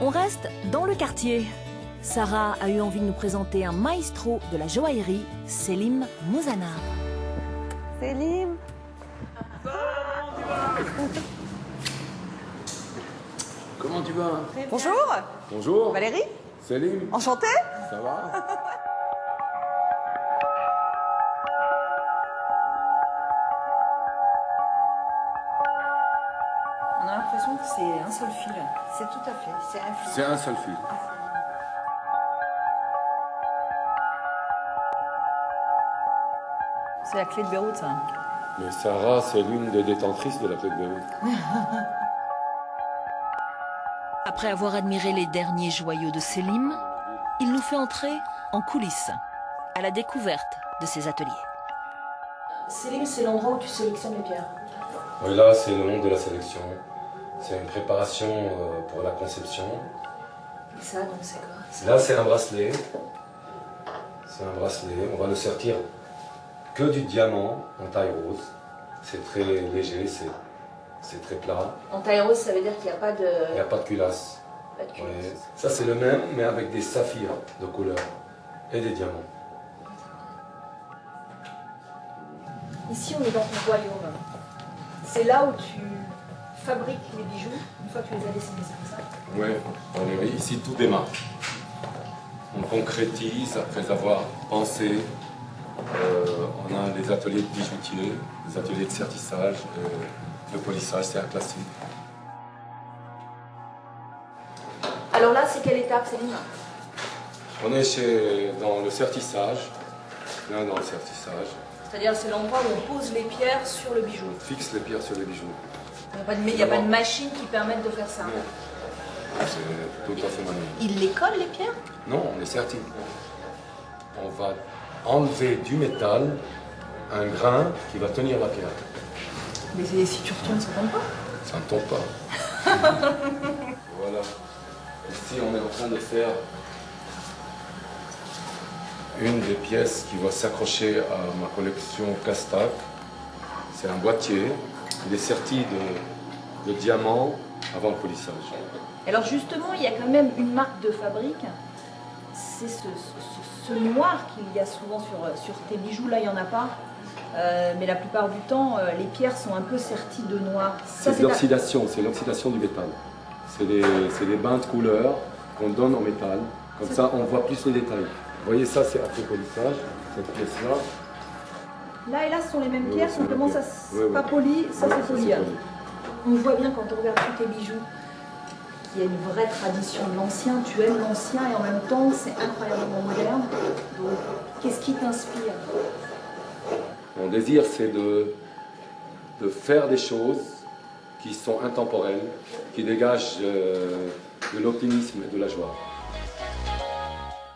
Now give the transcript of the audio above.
On reste dans le quartier. Sarah a eu envie de nous présenter un maestro de la joaillerie, Selim Mouzanar. Selim. Comment tu vas? Bonjour. Bonjour. Valérie. Selim. Enchantée. Ça va? On a l'impression que c'est un seul fil. C'est tout à fait, c'est un fil. C'est un seul fil. C'est la clé de Beyrouth, ça. Mais Sarah, c'est l'une des détentrices de la clé de Beyrouth. Après avoir admiré les derniers joyaux de Selim, il nous fait entrer en coulisses, à la découverte de ses ateliers. Selim, c'est l'endroit où tu sélectionnes les pierres. Oui, là, c'est le monde de la sélection. C'est une préparation pour la conception. Et ça, donc c'est quoi? Là, c'est un bracelet. C'est un bracelet. On va le sertir que du diamant en taille rose. C'est très léger, c'est très plat. En taille rose, ça veut dire qu'il n'y a pas de... Il n'y a pas de culasse. Pas de culasse. Ouais. Ça, c'est le même, mais avec des saphirs de couleur et des diamants. Ici, on est dans ton royaume. C'est là où tu fabriques les bijoux, une fois que tu les as dessinés, c'est ça? Oui, ici tout démarre. On concrétise après avoir pensé. On a des ateliers de bijoutiers, des ateliers de sertissage, de polissage, c'est un classique. Alors là, c'est quelle étape, Selim? On est dans le sertissage, là dans le sertissage. C'est-à-dire c'est l'endroit où on pose les pierres sur le bijou. On fixe les pierres sur les bijoux. Il n'y a pas de machine qui permette de faire ça. Non, c'est tout à fait manuel. Il les colle, les pierres? Non, on les sertit. On va enlever du métal un grain qui va tenir la pierre. Mais si tu retournes, ça tombe pas. Ça ne tombe pas. Voilà. Ici, on est en train de faire une des pièces qui va s'accrocher à ma collection Castac. C'est un boîtier. Il est serti de diamants avant le polissage. Alors justement, il y a quand même une marque de fabrique. C'est ce noir qu'il y a souvent sur tes bijoux. Là, il n'y en a pas. Mais la plupart du temps, les pierres sont un peu serties de noir. C'est l'oxydation, c'est l'oxydation du métal. C'est des bains de couleur qu'on donne en métal. Comme ça, on voit plus les détails. Vous voyez, ça, c'est après polissage, cette pièce-là. Là et là, ce sont les mêmes pierres, simplement ça, Oui. pas poli, ça c'est poli. On voit bien quand on regarde tous tes bijoux qu'il y a une vraie tradition de l'ancien. Tu aimes l'ancien et en même temps, c'est incroyablement moderne. Donc, qu'est-ce qui t'inspire? Mon désir, c'est de faire des choses qui sont intemporelles, qui dégagent de l'optimisme et de la joie.